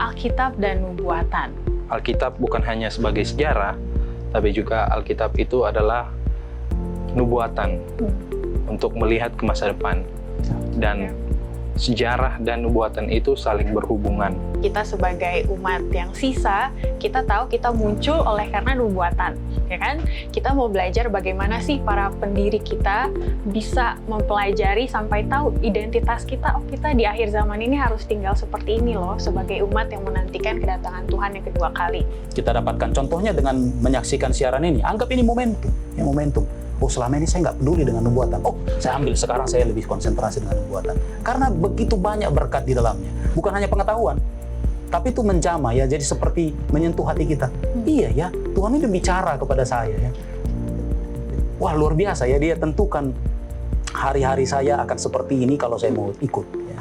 Alkitab dan nubuatan. Alkitab bukan hanya sebagai sejarah, tapi juga Alkitab itu adalah nubuatan untuk melihat ke masa depan. Dan sejarah dan nubuatan itu saling berhubungan. Kita sebagai umat yang sisa, kita tahu kita muncul oleh karena nubuatan, ya kan? Kita mau belajar bagaimana sih para pendiri kita bisa mempelajari sampai tahu identitas kita. Oh, kita di akhir zaman ini harus tinggal seperti ini loh, sebagai umat yang menantikan kedatangan Tuhan yang kedua kali. Kita dapatkan contohnya dengan menyaksikan siaran ini. Anggap ini momentum, ya momentum. Oh, selama ini saya nggak peduli dengan nubuatan. Oh, saya ambil sekarang, saya lebih konsentrasi dengan nubuatan. Karena begitu banyak berkat di dalamnya. Bukan hanya pengetahuan, tapi itu menjamah ya, jadi seperti menyentuh hati kita. Iya ya, Tuhan itu bicara kepada saya ya. Wah, luar biasa ya, dia tentukan hari-hari saya akan seperti ini kalau saya mau ikut. Ya.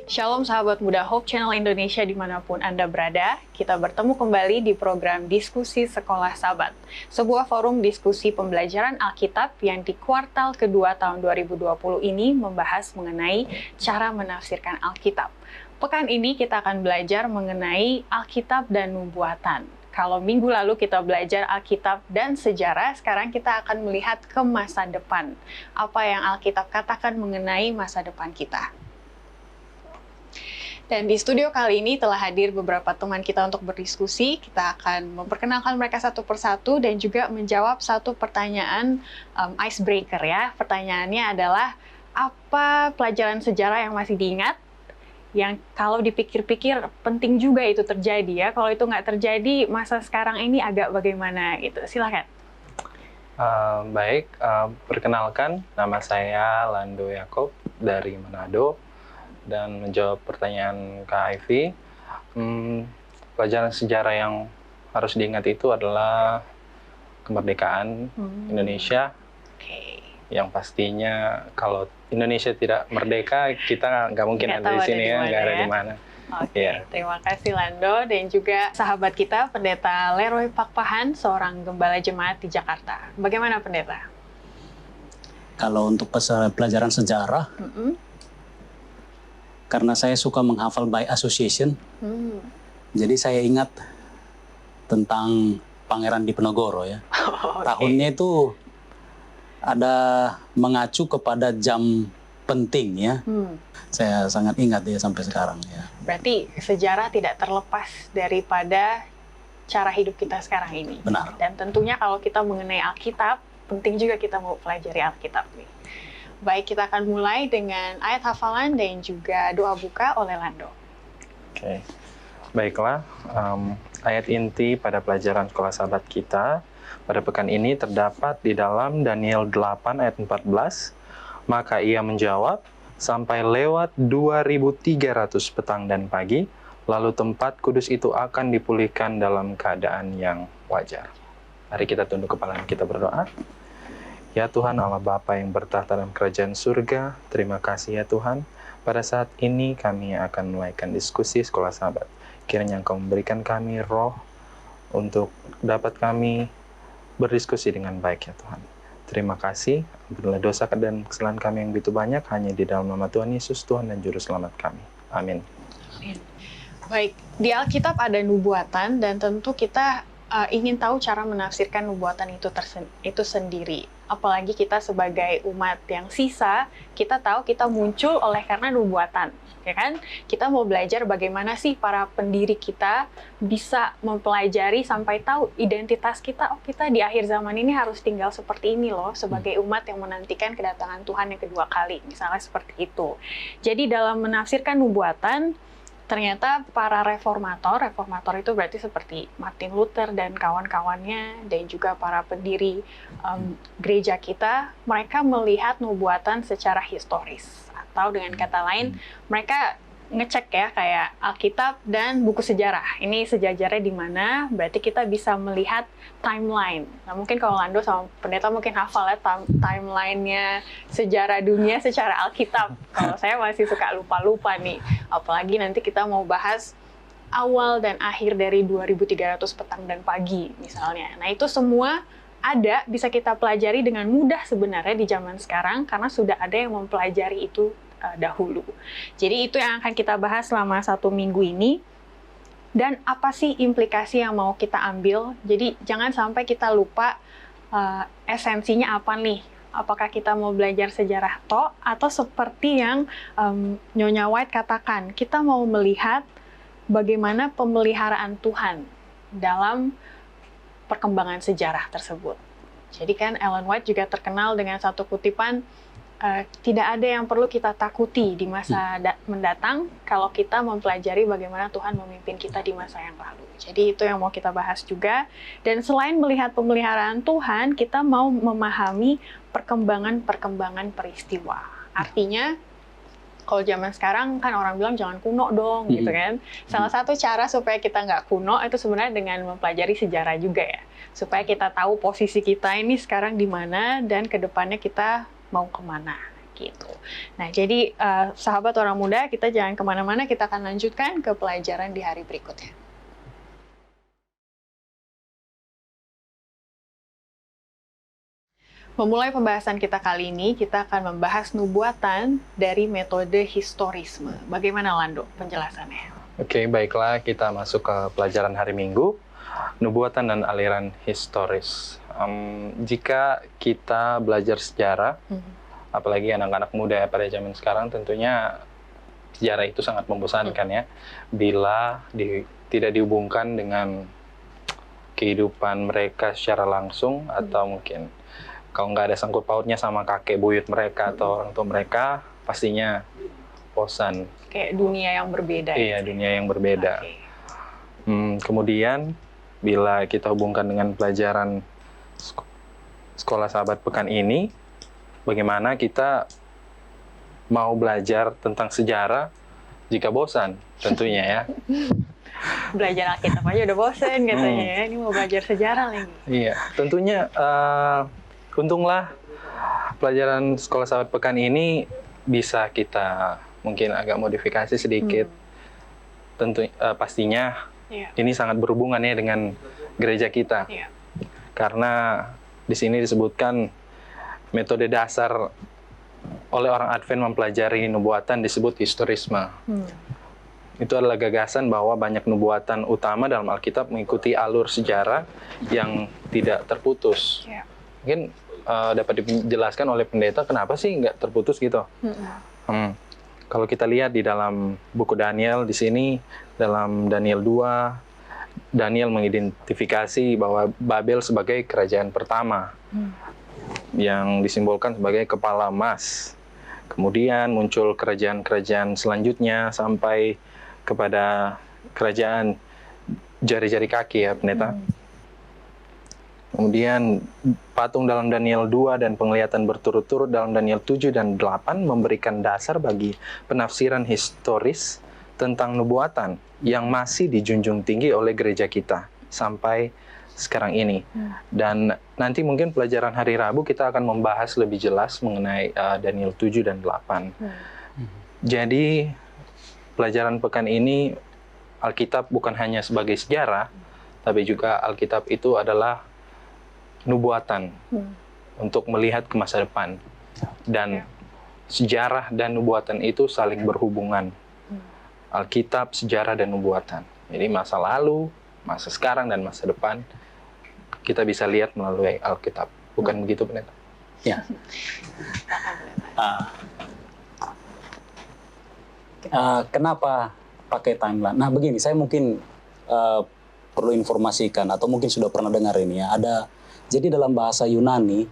Shalom sahabat muda Hope Channel Indonesia dimanapun Anda berada. Kita bertemu kembali di program Diskusi Sekolah Sabat. Sebuah forum diskusi pembelajaran Alkitab yang di kuartal kedua tahun 2020 ini membahas mengenai cara menafsirkan Alkitab. Pekan ini kita akan belajar mengenai Alkitab dan nubuatan. Kalau minggu lalu kita belajar Alkitab dan sejarah, sekarang kita akan melihat ke masa depan. Apa yang Alkitab katakan mengenai masa depan kita. Dan di studio kali ini telah hadir beberapa teman kita untuk berdiskusi. Kita akan memperkenalkan mereka satu persatu dan juga menjawab satu pertanyaan icebreaker ya. Pertanyaannya adalah, apa pelajaran sejarah yang masih diingat? Yang kalau dipikir-pikir penting juga itu terjadi ya. Kalau itu nggak terjadi, masa sekarang ini agak bagaimana gitu. Silakan. Baik, perkenalkan nama saya Lando Yakob dari Manado. Dan menjawab pertanyaan Kak Ivy, pelajaran sejarah yang harus diingat itu adalah kemerdekaan Indonesia. Yang pastinya kalau Indonesia tidak merdeka, kita nggak mungkin ada di sini ya, nggak ada di mana. Oke, terima kasih Lando dan juga sahabat kita Pendeta Leroy Pakpahan, seorang gembala jemaat di Jakarta. Bagaimana Pendeta? Kalau untuk pelajaran sejarah, karena saya suka menghafal by association, jadi saya ingat tentang Pangeran Diponegoro ya. Tahunnya itu ada mengacu kepada jam penting ya. Saya sangat ingat ya sampai sekarang ya. Berarti sejarah tidak terlepas daripada cara hidup kita sekarang ini. Benar. Dan tentunya kalau kita mengenai Alkitab, penting juga kita mau pelajari Alkitab nih. Baik, kita akan mulai dengan ayat hafalan dan juga doa buka oleh Lando. Oke, baiklah. Ayat inti pada pelajaran sekolah sahabat kita pada pekan ini terdapat di dalam Daniel 8 ayat 14. Maka ia menjawab, sampai lewat 2300 petang dan pagi, lalu tempat kudus itu akan dipulihkan dalam keadaan yang wajar. Mari kita tunduk kepala kita berdoa. Ya Tuhan Allah Bapa yang bertahta dalam kerajaan surga, terima kasih ya Tuhan. Pada saat ini kami akan mulaikan diskusi sekolah sahabat. Kiranya Engkau memberikan kami roh untuk dapat kami berdiskusi dengan baik ya Tuhan. Terima kasih, ampunilah dosa dan kesalahan kami yang begitu banyak, hanya di dalam nama Tuhan Yesus, Tuhan dan Juru Selamat kami. Amin. Baik, di Alkitab ada nubuatan dan tentu kita ingin tahu cara menafsirkan nubuatan itu sendiri. Apalagi kita sebagai umat yang sisa, kita tahu kita muncul oleh karena nubuatan, ya kan? Kita mau belajar bagaimana sih para pendiri kita bisa mempelajari sampai tahu identitas kita. Oh, kita di akhir zaman ini harus tinggal seperti ini loh, sebagai umat yang menantikan kedatangan Tuhan yang kedua kali, misalnya seperti itu. Jadi dalam menafsirkan nubuatan, ternyata para reformator itu berarti seperti Martin Luther dan kawan-kawannya, dan juga para pendiri gereja kita, mereka melihat nubuatan secara historis. Atau dengan kata lain, mereka ngecek ya kayak Alkitab dan buku sejarah. Ini sejajarnya di mana, berarti kita bisa melihat timeline. Nah, mungkin kalau Lando sama pendeta mungkin hafal ya timeline-nya sejarah dunia secara Alkitab. Kalau saya masih suka lupa-lupa nih. Apalagi nanti kita mau bahas awal dan akhir dari 2300 petang dan pagi misalnya. Nah, itu semua ada, bisa kita pelajari dengan mudah sebenarnya di zaman sekarang karena sudah ada yang mempelajari itu dahulu. Jadi itu yang akan kita bahas selama 1 minggu ini. Dan apa sih implikasi yang mau kita ambil? Jadi jangan sampai kita lupa esensinya apa nih. Apakah kita mau belajar sejarah toh atau seperti yang Nyonya White katakan, kita mau melihat bagaimana pemeliharaan Tuhan dalam perkembangan sejarah tersebut. Jadi kan Ellen White juga terkenal dengan satu kutipan, tidak ada yang perlu kita takuti di masa mendatang kalau kita mempelajari bagaimana Tuhan memimpin kita di masa yang lalu. Jadi itu yang mau kita bahas juga. Dan selain melihat pemeliharaan Tuhan, kita mau memahami perkembangan-perkembangan peristiwa. Artinya, kalau zaman sekarang kan orang bilang jangan kuno dong, gitu kan. Salah satu cara supaya kita nggak kuno itu sebenarnya dengan mempelajari sejarah juga ya. Supaya kita tahu posisi kita ini sekarang di mana dan kedepannya kita mau kemana, gitu. Nah, jadi sahabat orang muda, kita jangan kemana-mana, kita akan lanjutkan ke pelajaran di hari berikutnya. Memulai pembahasan kita kali ini, kita akan membahas nubuatan dari metode historisme. Bagaimana Lando penjelasannya? Oke, baiklah, kita masuk ke pelajaran hari Minggu, nubuatan dan aliran historis. Jika kita belajar sejarah, apalagi anak-anak muda pada zaman sekarang, tentunya sejarah itu sangat membosankan ya, bila tidak dihubungkan dengan kehidupan mereka secara langsung, atau mungkin kalau nggak ada sangkut pautnya sama kakek buyut mereka atau orang tua mereka, pastinya bosan. Kayak dunia yang berbeda. Iya, dunia yang berbeda. Okay. Kemudian, bila kita hubungkan dengan pelajaran Sekolah Sahabat Pekan ini, bagaimana kita mau belajar tentang sejarah jika bosan, tentunya ya. Belajar Alkitab aja udah bosan katanya ya, ini mau belajar sejarah lagi. Iya, tentunya untunglah pelajaran Sekolah Sahabat Pekan ini bisa kita mungkin agak modifikasi sedikit. Tentu pastinya ini sangat berhubungan ya dengan gereja kita. Karena di sini disebutkan metode dasar oleh orang Advent mempelajari nubuatan disebut historisme. Itu adalah gagasan bahwa banyak nubuatan utama dalam Alkitab mengikuti alur sejarah yang tidak terputus. Mungkin dapat dijelaskan oleh pendeta kenapa sih nggak terputus gitu. Kalau kita lihat di dalam buku Daniel, di sini dalam Daniel 2, Daniel mengidentifikasi bahwa Babel sebagai kerajaan pertama yang disimbolkan sebagai kepala emas. Kemudian muncul kerajaan-kerajaan selanjutnya sampai kepada kerajaan jari-jari kaki ya pendeta. Kemudian patung dalam Daniel 2 dan penglihatan berturut-turut dalam Daniel 7 dan 8 memberikan dasar bagi penafsiran historis tentang nubuatan yang masih dijunjung tinggi oleh gereja kita sampai sekarang ini. Dan nanti mungkin pelajaran hari Rabu kita akan membahas lebih jelas mengenai Daniel 7 dan 8. Jadi pelajaran pekan ini Alkitab bukan hanya sebagai sejarah, tapi juga Alkitab itu adalah nubuatan untuk melihat ke masa depan. Dan sejarah dan nubuatan itu saling berhubungan. Alkitab, sejarah, dan nubuatan. Jadi masa lalu, masa sekarang, dan masa depan kita bisa lihat melalui Alkitab. Bukan begitu, pendeta? Ya. Kenapa pakai timeline? Nah, begini, saya mungkin perlu informasikan atau mungkin sudah pernah dengar ini ya. Jadi dalam bahasa Yunani,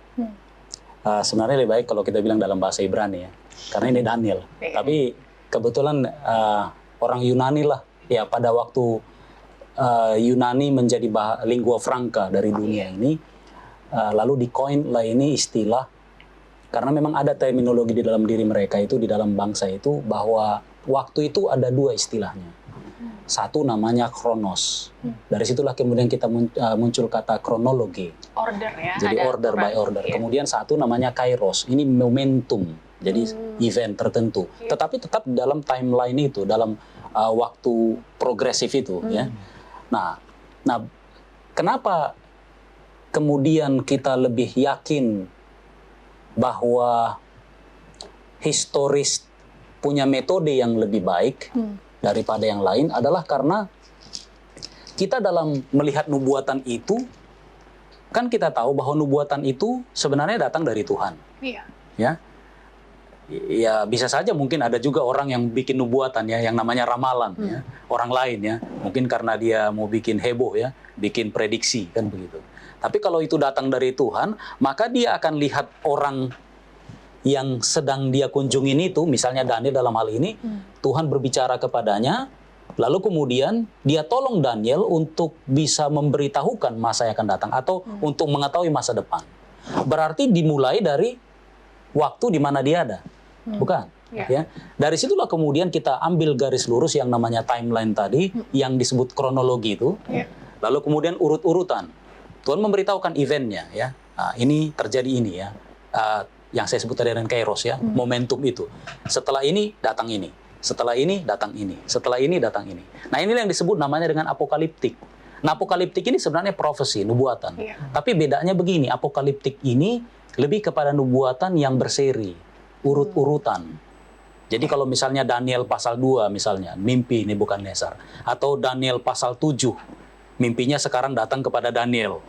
sebenarnya lebih baik kalau kita bilang dalam bahasa Ibrani ya, karena ini Daniel. Tapi kebetulan orang Yunani lah, ya pada waktu Yunani menjadi lingua franca dari dunia ini, lalu di-coin lah ini istilah, karena memang ada terminologi di dalam diri mereka itu, di dalam bangsa itu, bahwa waktu itu ada dua istilahnya. Satu namanya kronos. Dari situlah kemudian kita muncul kata kronologi. Order ya. Jadi ada order by aturan. order. Iya. Kemudian satu namanya kairos. Ini momentum. Jadi event tertentu. Tetapi tetap dalam timeline itu, dalam waktu progresif itu, ya. Nah, kenapa kemudian kita lebih yakin bahwa historis punya metode yang lebih baik daripada yang lain adalah karena kita dalam melihat nubuatan itu, kan kita tahu bahwa nubuatan itu sebenarnya datang dari Tuhan. Iya. Ya, ya bisa saja mungkin ada juga orang yang bikin nubuatan ya, yang namanya ramalan ya, orang lain ya, mungkin karena dia mau bikin heboh ya, bikin prediksi kan begitu. Tapi kalau itu datang dari Tuhan, maka dia akan lihat orang yang sedang dia kunjungin itu, misalnya Daniel dalam hal ini, Tuhan berbicara kepadanya, lalu kemudian dia tolong Daniel untuk bisa memberitahukan masa yang akan datang atau untuk mengetahui masa depan. Berarti dimulai dari waktu di mana dia ada, bukan? Ya. Dari situlah kemudian kita ambil garis lurus yang namanya timeline tadi, yang disebut kronologi itu, lalu kemudian urut-urutan. Tuhan memberitahukan eventnya, ya. Nah, ini terjadi ini ya, yang saya sebut tadi dengan kairos ya, momentum itu. Setelah ini datang ini, setelah ini datang ini, setelah ini datang ini. Nah, inilah yang disebut namanya dengan apokaliptik. Nah, apokaliptik ini sebenarnya profesi, nubuatan. Tapi bedanya begini, apokaliptik ini lebih kepada nubuatan yang berseri, urut-urutan. Jadi kalau misalnya Daniel pasal 2 misalnya, mimpi Nebukadnezar, atau Daniel pasal 7, mimpinya sekarang datang kepada Daniel.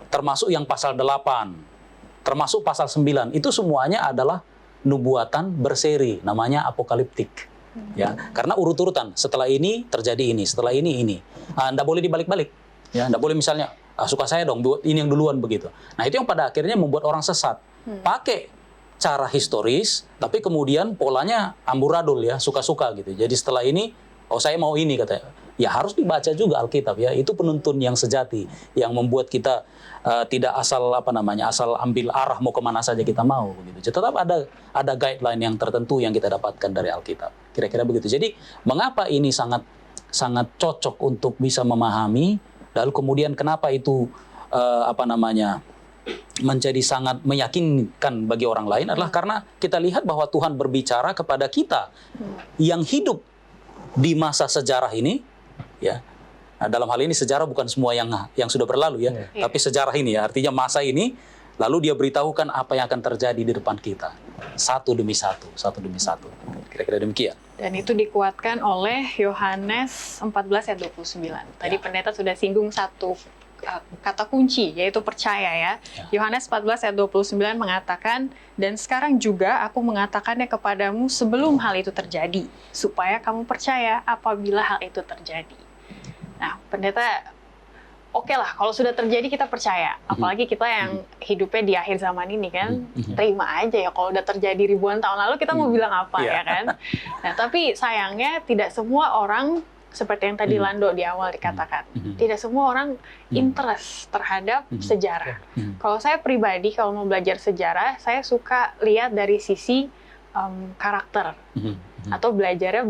Termasuk yang pasal 8, termasuk pasal 9, itu semuanya adalah nubuatan berseri, namanya apokaliptik. Ya, karena urut-urutan, setelah ini terjadi ini, setelah ini. Nggak boleh dibalik-balik. Ya, nggak boleh misalnya, suka saya dong, buat ini yang duluan begitu. Nah, itu yang pada akhirnya membuat orang sesat. Pakai cara historis, tapi kemudian polanya amburadul ya, suka-suka gitu. Jadi setelah ini, oh saya mau ini katanya. Ya harus dibaca juga Alkitab ya. Itu penuntun yang sejati yang membuat kita tidak asal asal ambil arah mau kemana saja kita mau begitu. Tetap ada guideline yang tertentu yang kita dapatkan dari Alkitab. Kira-kira begitu. Jadi mengapa ini sangat cocok untuk bisa memahami, lalu kemudian kenapa itu menjadi sangat meyakinkan bagi orang lain adalah karena kita lihat bahwa Tuhan berbicara kepada kita yang hidup di masa sejarah ini, ya. Nah, dalam hal ini sejarah bukan semua yang sudah berlalu ya, tapi sejarah ini ya, artinya masa ini, lalu dia beritahukan apa yang akan terjadi di depan kita, satu demi satu. Kira-kira demikian. Dan itu dikuatkan oleh Yohanes 14 ayat 29. Tadi pendeta sudah singgung satu kata kunci, yaitu percaya ya. Yohanes 14 ayat 29 mengatakan, dan sekarang juga aku mengatakannya kepadamu sebelum hal itu terjadi, supaya kamu percaya apabila hal itu terjadi. Nah, pendeta, oke lah, kalau sudah terjadi kita percaya. Apalagi kita yang hidupnya di akhir zaman ini kan, terima aja ya kalau udah terjadi ribuan tahun lalu kita mau bilang apa ya kan. Nah, tapi sayangnya tidak semua orang seperti yang tadi Lando di awal dikatakan, tidak semua orang interest terhadap sejarah. Kalau saya pribadi, kalau mau belajar sejarah, saya suka lihat dari sisi karakter. Atau belajar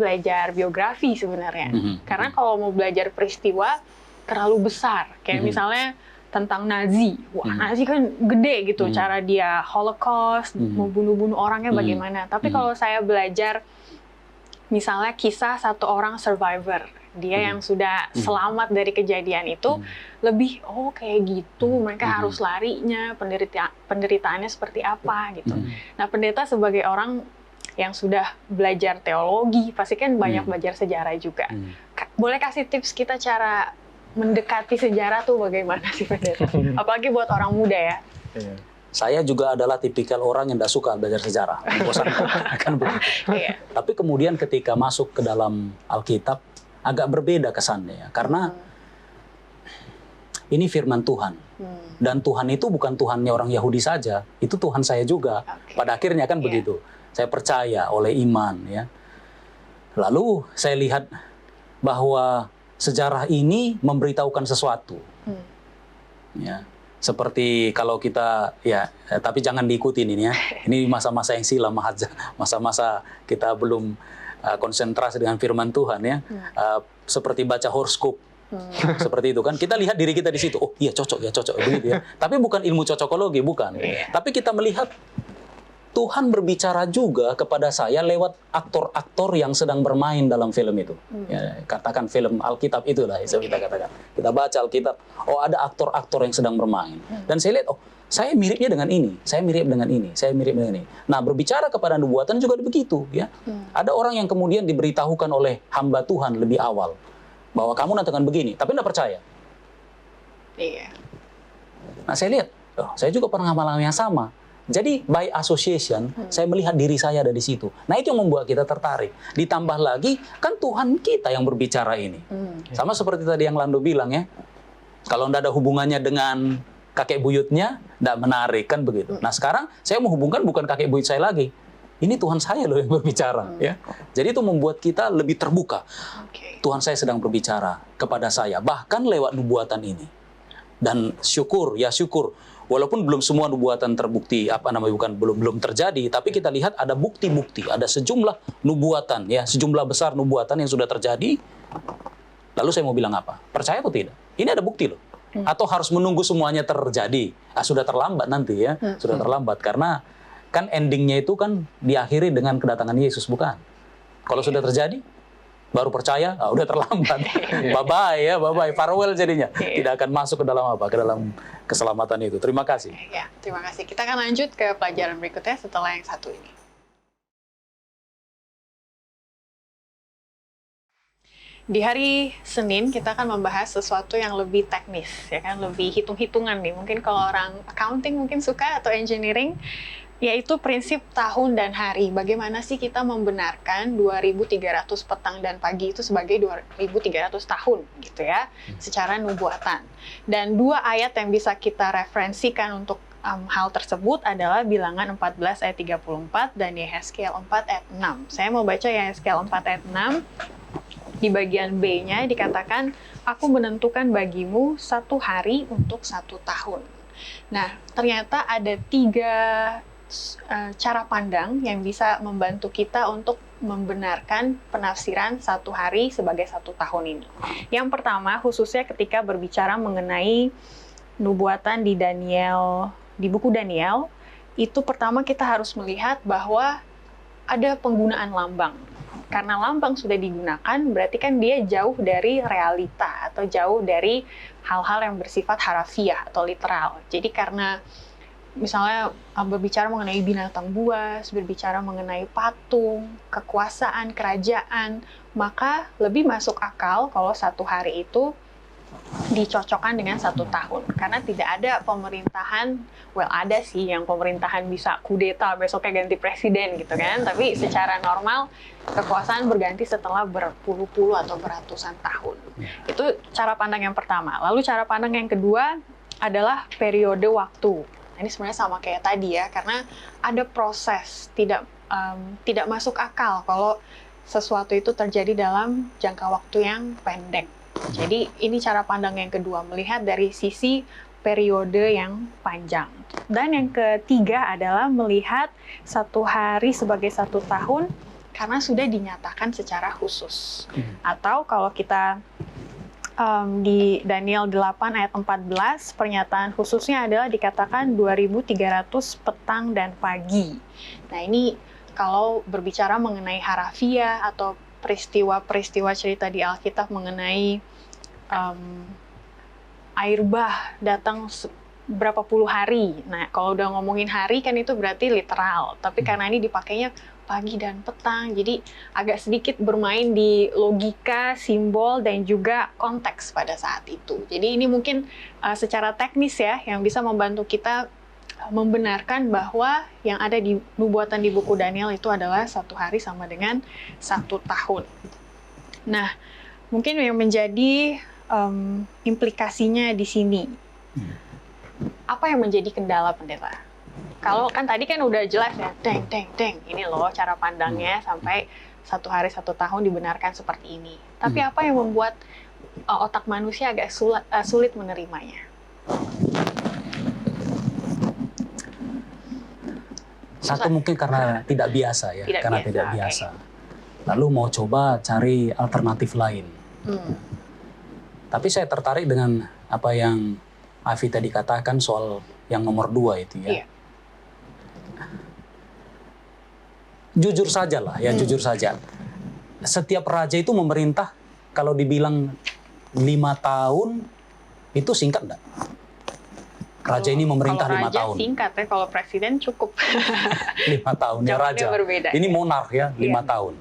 biografi sebenarnya. Karena kalau mau belajar peristiwa terlalu besar, kayak misalnya tentang Nazi. Wah, Nazi kan gede gitu, cara dia Holocaust, mau bunuh-bunuh orangnya bagaimana. Tapi kalau saya belajar misalnya kisah satu orang survivor, dia yang sudah selamat dari kejadian itu, lebih kayak gitu, mereka harus larinya, penderitaannya seperti apa gitu. Nah, pendeta sebagai orang yang sudah belajar teologi, pasti kan banyak belajar sejarah juga. Boleh kasih tips kita cara mendekati sejarah tuh bagaimana sih pendeta? Apalagi buat orang muda ya. Saya juga adalah tipikal orang yang tidak suka belajar sejarah, bosankan kan begitu. Tapi kemudian ketika masuk ke dalam Alkitab, agak berbeda kesannya ya, karena ini firman Tuhan. Dan Tuhan itu bukan Tuhannya orang Yahudi saja, itu Tuhan saya juga. Pada akhirnya kan begitu. Saya percaya oleh iman ya. Lalu saya lihat bahwa sejarah ini memberitahukan sesuatu. Ya. Seperti kalau kita tapi jangan diikutin ini ya. Ini masa-masa yang silam, masa-masa kita belum konsentrasi dengan firman Tuhan ya, seperti baca horoscope. Seperti itu kan, kita lihat diri kita di situ, oh iya cocok begitu ya. Tapi bukan ilmu cocokologi, bukan. Tapi kita melihat Tuhan berbicara juga kepada saya lewat aktor-aktor yang sedang bermain dalam film itu. Ya, katakan film Alkitab itulah yang kita katakan. Kita baca Alkitab, oh ada aktor-aktor yang sedang bermain. Dan saya lihat, oh saya miripnya dengan ini, saya mirip dengan ini, saya mirip dengan ini. Nah, berbicara kepada nubuatan juga begitu ya. Ada orang yang kemudian diberitahukan oleh hamba Tuhan lebih awal bahwa kamu nanti akan begini, tapi tidak percaya. Iya. Nah, saya lihat, oh, saya juga pernah mengalami yang sama. Jadi, by association, saya melihat diri saya ada di situ. Nah, itu yang membuat kita tertarik. Ditambah lagi, kan Tuhan kita yang berbicara ini. Sama seperti tadi yang Lando bilang ya, kalau tidak ada hubungannya dengan kakek buyutnya, tidak menarik, kan begitu. Nah, sekarang saya menghubungkan bukan kakek buyut saya lagi. Ini Tuhan saya loh yang berbicara. Ya. Jadi itu membuat kita lebih terbuka. Tuhan saya sedang berbicara kepada saya, bahkan lewat nubuatan ini. Dan syukur, walaupun belum semua nubuatan terbukti, belum terjadi, tapi kita lihat ada bukti-bukti, ada sejumlah nubuatan, ya, sejumlah besar nubuatan yang sudah terjadi. Lalu saya mau bilang apa? Percaya atau tidak? Ini ada bukti loh. Atau harus menunggu semuanya terjadi? Sudah terlambat nanti ya, sudah terlambat karena kan endingnya itu kan diakhiri dengan kedatangan Yesus, bukan? Kalau sudah terjadi, baru percaya, udah terlambat. Bye-bye, farewell jadinya. Tidak akan masuk ke dalam ke dalam keselamatan itu. Terima kasih. Ya, terima kasih. Kita akan lanjut ke pelajaran berikutnya setelah yang satu ini. Di hari Senin kita akan membahas sesuatu yang lebih teknis, ya kan, lebih hitung-hitungan nih. Mungkin kalau orang accounting mungkin suka atau engineering, yaitu prinsip tahun dan hari. Bagaimana sih kita membenarkan 2.300 petang dan pagi itu sebagai 2.300 tahun gitu ya, secara nubuatan. Dan dua ayat yang bisa kita referensikan untuk hal tersebut adalah Bilangan 14 ayat 34 dan Yehezkiel 4 ayat 6. Saya mau baca Yehezkiel 4 ayat 6. Di bagian B-nya dikatakan, aku menentukan bagimu 1 hari untuk 1 tahun. Nah, ternyata ada 3 cara pandang yang bisa membantu kita untuk membenarkan penafsiran 1 hari sebagai 1 tahun ini. Yang pertama, khususnya ketika berbicara mengenai nubuatan di buku Daniel, itu pertama kita harus melihat bahwa ada penggunaan lambang. Karena lambang sudah digunakan, berarti kan dia jauh dari realita atau jauh dari hal-hal yang bersifat harafiah atau literal. Jadi karena misalnya berbicara mengenai binatang buas, berbicara mengenai patung, kekuasaan, kerajaan, maka lebih masuk akal kalau 1 hari itu dicocokkan dengan 1 tahun. Karena tidak ada pemerintahan, ada sih yang pemerintahan bisa kudeta, besoknya ganti presiden gitu kan, tapi secara normal kekuasaan berganti setelah berpuluh-puluh atau beratusan tahun. Itu cara pandang yang pertama. Lalu cara pandang yang kedua adalah periode waktu. Ini sebenarnya sama kayak tadi ya, karena ada proses, tidak masuk akal kalau sesuatu itu terjadi dalam jangka waktu yang pendek. Jadi ini cara pandang yang kedua, melihat dari sisi periode yang panjang. Dan yang ketiga adalah melihat 1 hari sebagai 1 tahun karena sudah dinyatakan secara khusus. Atau kalau kita di Daniel 8 ayat 14, pernyataan khususnya adalah dikatakan 2.300 petang dan pagi. Nah ini kalau berbicara mengenai harafiah atau peristiwa-peristiwa cerita di Alkitab mengenai air bah datang berapa puluh hari. Nah, kalau udah ngomongin hari kan itu berarti literal. Tapi karena ini dipakainya pagi dan petang, jadi agak sedikit bermain di logika, simbol, dan juga konteks pada saat itu. Jadi ini mungkin secara teknis ya, yang bisa membantu kita membenarkan bahwa yang ada di nubuatan di buku Daniel itu adalah 1 hari sama dengan 1 tahun. Nah, mungkin yang menjadi implikasinya di sini. Apa yang menjadi kendala pendeta? Kalau kan tadi kan udah jelas ya, ini loh cara pandangnya sampai 1 hari 1 tahun dibenarkan seperti ini. Tapi apa yang membuat otak manusia agak sulit menerimanya? Satu mungkin karena tidak biasa ya, tidak biasa. lalu mau coba cari alternatif lain. Tapi saya tertarik dengan apa yang Avi tadi katakan soal yang nomor 2 itu ya. Iya. Jujur saja lah ya, jujur saja. Setiap raja itu memerintah, kalau dibilang 5 tahun, itu singkat enggak? Raja ini memerintah 5 tahun. Kalau raja singkat ya, kalau presiden cukup. 5 tahun ya raja. Berbeda, ini monark ya, 5 Iya. tahun.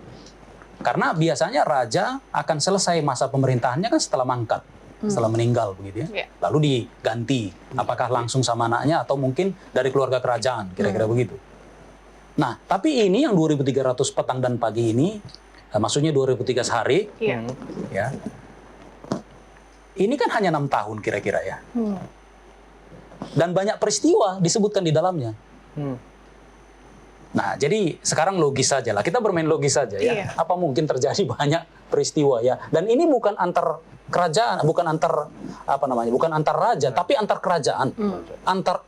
Karena biasanya raja akan selesai masa pemerintahannya kan setelah mangkat, setelah meninggal begitu ya. Iya. Lalu diganti, apakah langsung sama anaknya atau mungkin dari keluarga kerajaan, kira-kira begitu. Nah, tapi ini yang 2.300 petang dan pagi ini, maksudnya 2.300 hari, Iya. ya. Ini kan hanya 6 tahun kira-kira ya. Dan banyak peristiwa disebutkan di dalamnya. Nah, jadi sekarang logis saja lah. Kita bermain logis saja ya. Iya. Apa mungkin terjadi banyak peristiwa ya? Dan ini bukan antar kerajaan, bukan antar bukan antar raja, tapi antar kerajaan, antar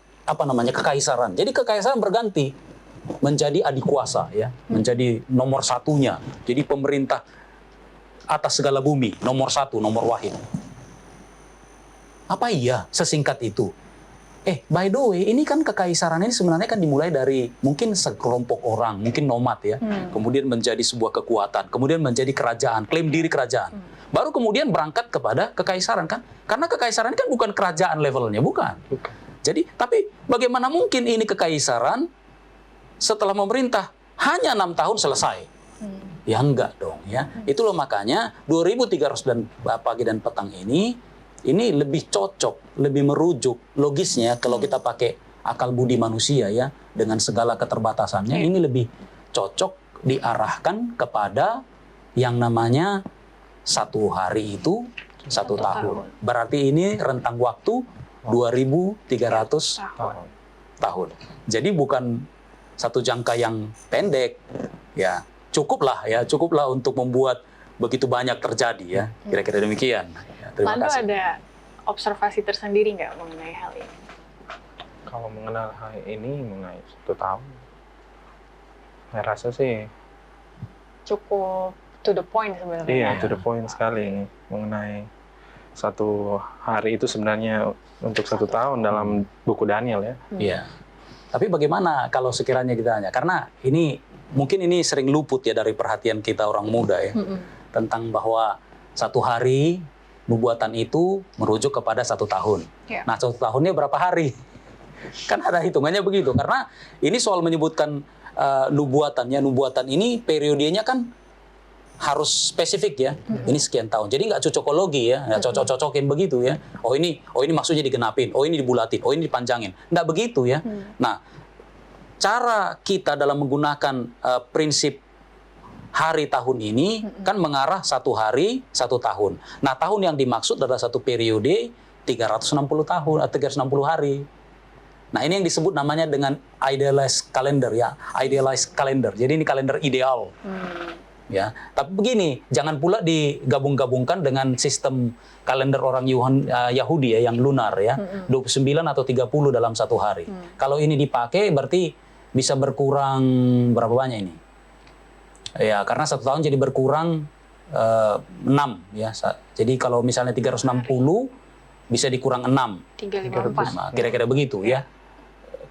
kekaisaran. Jadi kekaisaran berganti menjadi adik kuasa ya, menjadi nomor satunya. Jadi pemerintah atas segala bumi, nomor 1, nomor wahid. Apa iya sesingkat itu? By the way, ini kan kekaisaran ini sebenarnya kan dimulai dari mungkin sekelompok orang, mungkin nomad ya, kemudian menjadi sebuah kekuatan, kemudian menjadi kerajaan, klaim diri kerajaan. Baru kemudian berangkat kepada kekaisaran kan? Karena kekaisaran kan bukan kerajaan levelnya, bukan. Jadi, tapi bagaimana mungkin ini kekaisaran setelah memerintah hanya 6 tahun selesai? Ya enggak dong ya. Itulah makanya 2.300 dan pagi dan petang ini lebih cocok, lebih merujuk logisnya kalau kita pakai akal budi manusia ya, dengan segala keterbatasannya, ini lebih cocok diarahkan kepada yang namanya 1 hari itu 1 tahun. Berarti ini rentang waktu 2.300 tahun. Jadi bukan satu jangka yang pendek ya. Cukuplah untuk membuat begitu banyak terjadi ya. Kira-kira demikian. Terima Lalu kasih. ada observasi tersendiri nggak mengenai hal ini? Kalau mengenal hal ini mengenai 1 tahun, saya rasa sih Cukup to the point sebenarnya. iya, to the point sekali mengenai 1 hari itu sebenarnya untuk 1 tahun dalam buku Daniel ya. Iya. Tapi bagaimana kalau sekiranya kita hanya, karena ini mungkin ini sering luput ya dari perhatian kita orang muda ya, tentang bahwa 1 hari nubuatan itu merujuk kepada 1 tahun. Iya. Nah, 1 tahunnya berapa hari? Kan ada hitungannya begitu. Karena ini soal menyebutkan nubuatan ini periodenya kan harus spesifik ya. Ini sekian tahun. Jadi nggak cocokologi ya, nggak cocok-cocokin begitu ya. Oh ini maksudnya digenapin, oh ini dibulatin, oh ini dipanjangin. Nggak begitu ya. Nah, cara kita dalam menggunakan prinsip hari tahun ini kan mengarah 1 hari 1 tahun. Nah, tahun yang dimaksud adalah 1 periode 360 tahun atau 360 hari. Nah, ini yang disebut namanya dengan idealized calendar ya, idealized calendar. Jadi ini kalender ideal. Ya, tapi begini, jangan pula digabung-gabungkan dengan sistem kalender orang Yahudi ya yang lunar ya, 29 atau 30 dalam 1 hari. Kalau ini dipakai berarti bisa berkurang berapa banyak ini? Ya, karena 1 tahun jadi berkurang 6 ya. Jadi kalau misalnya 360 bisa dikurang 6. 354. Nah, kira-kira begitu ya.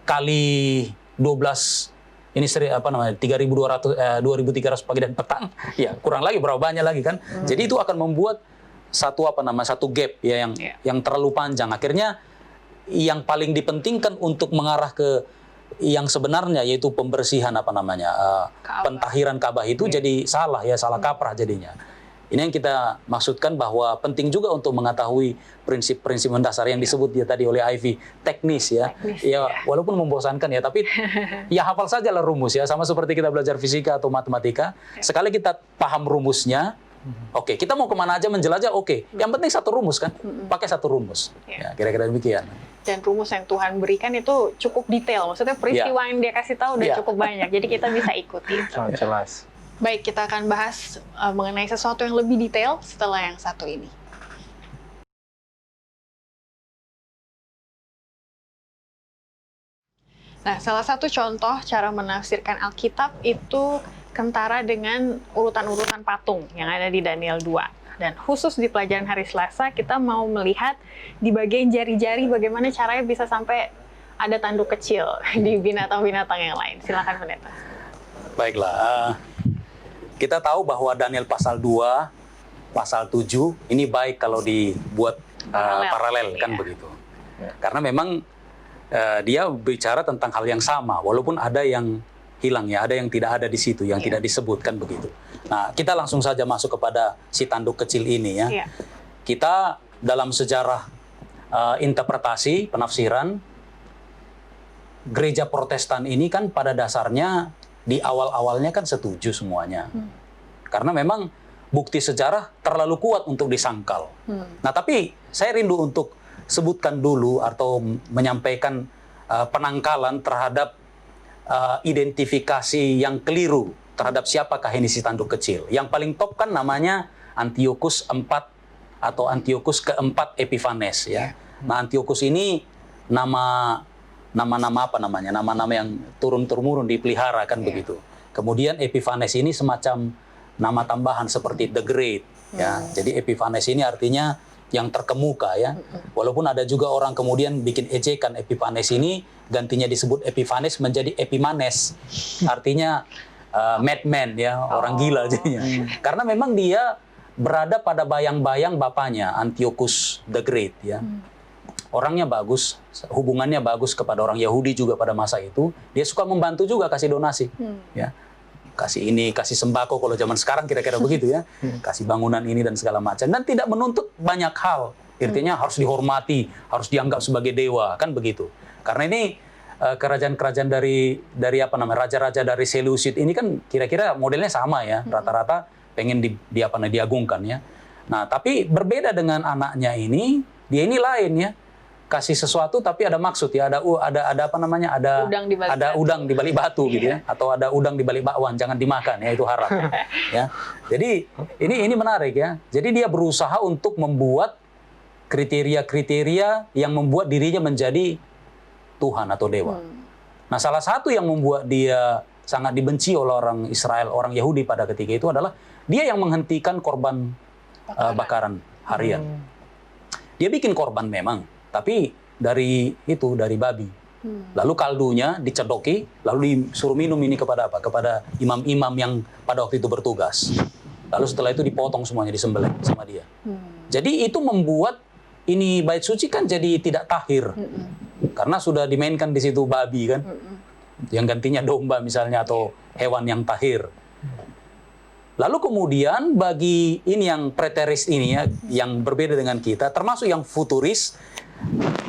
Kali 12 ini 3.300 pagi dan petang. Ya, kurang lagi berapa banyak lagi kan? Jadi itu akan membuat satu gap ya yang terlalu panjang. Akhirnya yang paling dipentingkan untuk mengarah ke yang sebenarnya yaitu pembersihan pentahiran Ka'bah itu jadi salah kaprah jadinya. Ini yang kita maksudkan bahwa penting juga untuk mengetahui prinsip-prinsip mendasar yang disebut tadi oleh Ivy, teknis ya. Walaupun membosankan ya, tapi ya hafal sajalah rumus ya, sama seperti kita belajar fisika atau matematika. Sekali kita paham rumusnya, oke, kita mau kemana aja menjelajah, oke. Yang penting 1 rumus kan, pakai 1 rumus. Ya, kira-kira demikian. Dan rumus yang Tuhan berikan itu cukup detail. Maksudnya peristiwa yang dia kasih tahu udah cukup banyak. Jadi kita bisa ikuti. Sangat jelas. Baik, kita akan bahas mengenai sesuatu yang lebih detail setelah yang satu ini. Nah, salah satu contoh cara menafsirkan Alkitab itu kentara dengan urutan-urutan patung yang ada di Daniel 2. Dan khusus di pelajaran hari Selasa, kita mau melihat di bagian jari-jari bagaimana caranya bisa sampai ada tanduk kecil di binatang-binatang yang lain. Silakan Pendeta. Baiklah, kita tahu bahwa Daniel pasal 2, pasal 7, ini baik kalau dibuat paralel kan begitu. Karena memang dia bicara tentang hal yang sama, walaupun ada yang hilang ya, ada yang tidak ada di situ, yang tidak disebutkan begitu. Nah, kita langsung saja masuk kepada si tanduk kecil ini ya. Kita dalam sejarah interpretasi, penafsiran, gereja Protestan ini kan pada dasarnya di awal-awalnya kan setuju semuanya. Karena memang bukti sejarah terlalu kuat untuk disangkal. Nah, tapi saya rindu untuk sebutkan dulu atau menyampaikan penangkalan terhadap identifikasi yang keliru terhadap siapakah ini si tanduk kecil. Yang paling top kan namanya Antiochus IV atau Antiochus keempat Epiphanes ya. Nah, Antiochus ini nama-nama apa namanya? Nama-nama yang turun-temurun dipelihara kan begitu. Kemudian Epiphanes ini semacam nama tambahan seperti The Great ya. Jadi Epiphanes ini artinya yang terkemuka ya. Walaupun ada juga orang kemudian bikin ejekan Epiphanes ini, gantinya disebut Epiphanes menjadi Epimanes. Artinya madman ya, orang gila jadinya. Karena memang dia berada pada bayang-bayang bapaknya Antiochus the Great ya. Orangnya bagus, hubungannya bagus kepada orang Yahudi juga pada masa itu. Dia suka membantu juga, kasih donasi ya. Kasih ini, kasih sembako kalau zaman sekarang kira-kira begitu ya. Kasih bangunan ini dan segala macam. Dan tidak menuntut banyak hal. Artinya harus dihormati, harus dianggap sebagai dewa, kan begitu. Karena ini kerajaan-kerajaan dari apa namanya, raja-raja dari Seleucid ini kan kira-kira modelnya sama ya. Rata-rata pengen diagungkan ya. Nah, tapi berbeda dengan anaknya ini, dia ini lain ya. Kasih sesuatu tapi ada maksud ya, ada apa namanya, ada udang di balik batu gitu ya, atau ada udang di balik bakwan, jangan dimakan ya, itu haram ya. Jadi ini menarik ya. Jadi dia berusaha untuk membuat kriteria-kriteria yang membuat dirinya menjadi Tuhan atau dewa. Nah, salah satu yang membuat dia sangat dibenci oleh orang Israel, orang Yahudi pada ketika itu adalah dia yang menghentikan korban bakaran harian. Dia bikin korban memang, tapi dari babi. Lalu kaldunya dicedoki, lalu disuruh minum ini kepada apa? Kepada imam-imam yang pada waktu itu bertugas. Lalu setelah itu dipotong semuanya, disembelih sama dia. Jadi itu membuat ini bait suci kan jadi tidak tahir. Karena sudah dimainkan di situ babi kan. Yang gantinya domba misalnya atau hewan yang tahir. Lalu kemudian bagi ini yang preteris ini ya, yang berbeda dengan kita, termasuk yang futuris,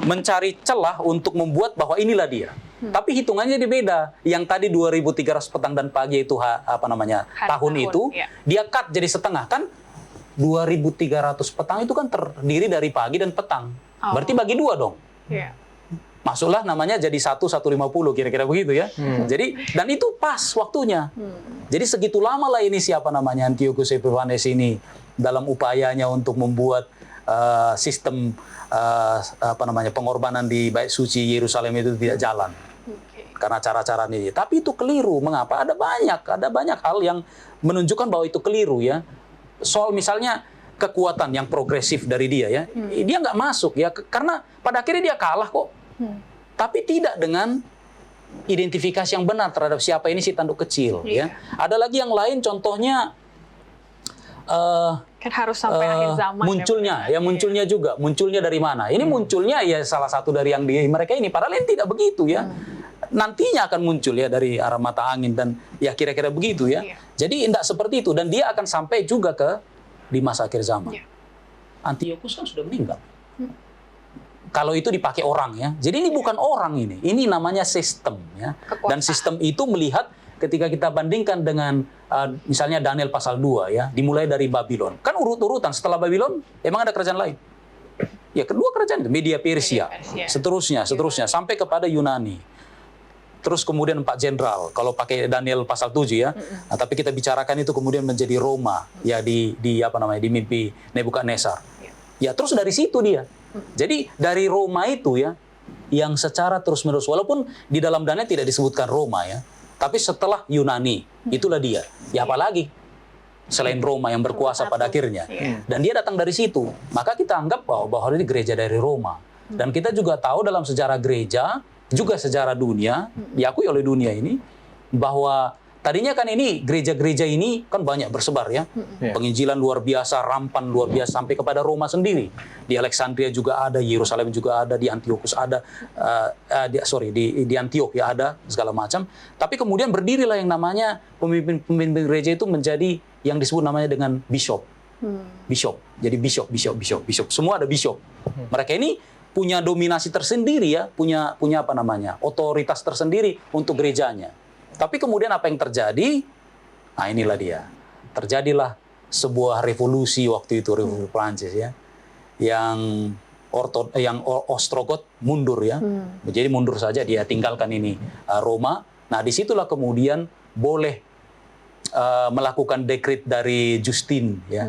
mencari celah untuk membuat bahwa inilah dia. Tapi hitungannya dia beda. Yang tadi 2.300 petang dan pagi itu tahun itu, dia cut jadi setengah kan. 2.300 petang itu kan terdiri dari pagi dan petang. Berarti bagi dua dong. Masuklah namanya jadi 150 kira-kira begitu ya. Jadi dan itu pas waktunya. Jadi segitu lama lah ini siapa namanya Antiochus Epiphanes ini dalam upayanya untuk membuat sistem pengorbanan di bait suci Yerusalem itu tidak jalan. Karena cara-cara ini. Tapi itu keliru. Mengapa? Ada banyak hal yang menunjukkan bahwa itu keliru ya. Soal misalnya kekuatan yang progresif dari dia ya. Dia nggak masuk ya karena pada akhirnya dia kalah kok. Tapi tidak dengan identifikasi yang benar terhadap siapa ini si tanduk kecil ya. Ada lagi yang lain contohnya kan harus sampai akhir zaman munculnya juga munculnya dari mana ini munculnya ya salah satu dari yang mereka ini padahal tidak begitu ya. Nantinya akan muncul ya dari arah mata angin dan ya kira-kira begitu ya. Jadi tidak seperti itu dan dia akan sampai juga ke di masa akhir zaman. Antiochus kan sudah meninggal. Kalau itu dipakai orang ya. Jadi ini bukan orang ini. Ini namanya sistem ya. Dan sistem itu melihat ketika kita bandingkan dengan misalnya Daniel pasal 2 ya, dimulai dari Babylon. Kan urut-urutan setelah Babylon emang ada kerajaan lain. Ya, kedua kerajaan itu Media Persia. Seterusnya sampai kepada Yunani. Terus kemudian 4 jenderal kalau pakai Daniel pasal 7 ya. Nah, tapi kita bicarakan itu kemudian menjadi Roma ya di mimpi Nebukadnezar. Ya, terus dari situ dia. Jadi dari Roma itu ya, yang secara terus-menerus, walaupun di dalam Daniel tidak disebutkan Roma ya, Tapi setelah Yunani, itulah dia. Ya apalagi selain Roma yang berkuasa pada akhirnya. Dan dia datang dari situ. Maka kita anggap bahwa ini gereja dari Roma. Dan kita juga tahu dalam sejarah gereja, juga sejarah dunia, diakui oleh dunia ini, bahwa tadinya kan ini gereja-gereja ini kan banyak bersebar ya. Penginjilan luar biasa, rampan luar biasa sampai kepada Roma sendiri. Di Alexandria juga ada, Yerusalem juga ada, di Antiochus ada, di Antioch ya ada segala macam. Tapi kemudian berdirilah yang namanya pemimpin gereja itu menjadi yang disebut namanya dengan bishop. Bishop. Jadi bishop. Semua ada bishop. Mereka ini punya dominasi tersendiri ya, punya apa namanya? Otoritas tersendiri untuk gerejanya. Tapi kemudian apa yang terjadi? Nah inilah dia. Terjadilah sebuah revolusi waktu itu, revolusi Prancis ya. Yang Ostrogoth mundur ya. Jadi mundur saja, dia tinggalkan ini Roma. Nah disitulah kemudian boleh melakukan dekret dari Justin ya.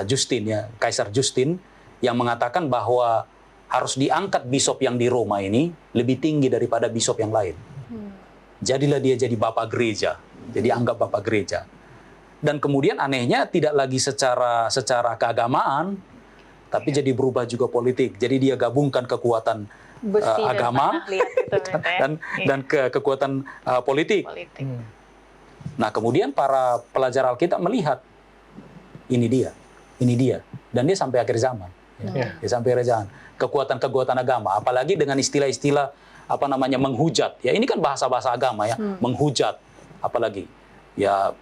Justin ya, Kaisar Justin yang mengatakan bahwa harus diangkat bishop yang di Roma ini lebih tinggi daripada bishop yang lain. Jadilah dia jadi bapak gereja. Jadi anggap bapak gereja. Dan kemudian anehnya tidak lagi secara keagamaan, tapi jadi berubah juga politik. Jadi dia gabungkan kekuatan agama dan kekuatan politik. Nah kemudian para pelajar Alkitab melihat ini dia, dan dia sampai akhir zaman. Dia sampai akhir zaman. Kekuatan agama, apalagi dengan istilah-istilah apa namanya menghujat ya, ini kan bahasa-bahasa agama ya, menghujat, apalagi ya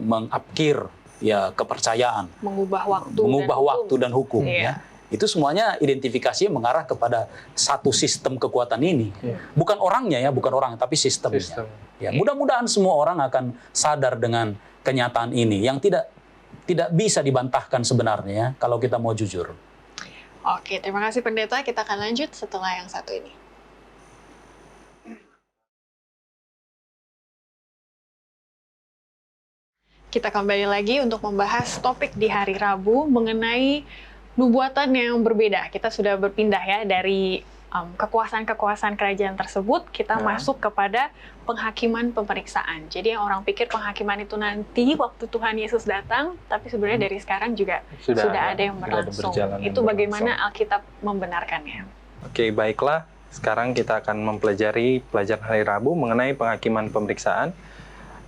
mengabkir ya kepercayaan, mengubah waktu dan hukum ya. Itu semuanya identifikasinya mengarah kepada satu sistem kekuatan ini. Bukan orangnya ya, bukan orang, tapi sistemnya. Ya, mudah-mudahan semua orang akan sadar dengan kenyataan ini yang tidak bisa dibantahkan sebenarnya ya, kalau kita mau jujur. Oke, terima kasih Pendeta. Kita akan lanjut setelah yang satu ini. Kita kembali lagi untuk membahas topik di hari Rabu mengenai nubuatan yang berbeda. Kita sudah berpindah ya dari kekuasaan-kekuasaan kerajaan tersebut, kita masuk kepada penghakiman pemeriksaan. Jadi yang orang pikir penghakiman itu nanti waktu Tuhan Yesus datang, tapi sebenarnya dari sekarang juga sudah ada yang berlangsung. Itu bagaimana Alkitab membenarkannya. Oke, baiklah. Sekarang kita akan mempelajari pelajaran hari Rabu mengenai penghakiman pemeriksaan.